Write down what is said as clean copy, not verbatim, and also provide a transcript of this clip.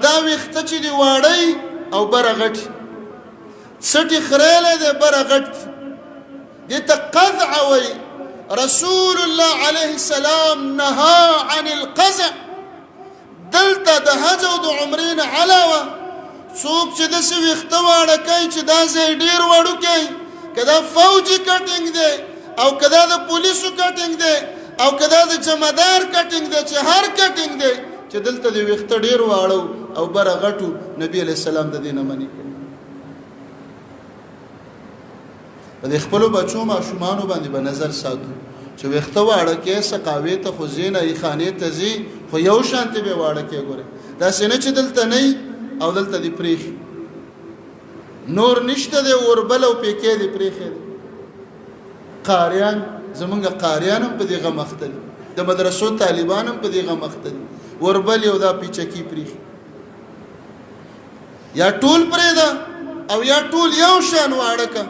دا ویخته چې دی واړی او بره غټ څټې خریلی دی بره غټ دې ته قذع وی رسول الله علیه السلام نهى عن القزع دلته د حج او د عمرې نه علاوه څوک چې داسې ویښته واړه کوي چې دا ځای ډېر وړوکی که دا فوجي کټینګ دی او که دا د پولیسو کټینګ دی او که دا د جمعدار کټینګ دی چې هر کټینګ دی چې دلته د ویښته ډېر واړه او بره غټو نبي علیه السلام د دې نه منې کړي په دې خپلو بچو ماشومانو باندې به نظر ساتو چې ویښته واړه کې سقاوي ته خو ځي نه خانې ته ځي خو یو شانتې به واړه کې ګورې داسې نه چې دلته نه او دلته دې پرېښي نور نشته دی اوربل او پیکې دې پرېښی دی قاریان زمونږ قاریان هم په دې غم اخته دي د مدرسو طالبان هم په دې غم اخته دي اوربل یو دا پیچکي پرېښي یا ټول پرېږده او یا ټول یو شان واړه که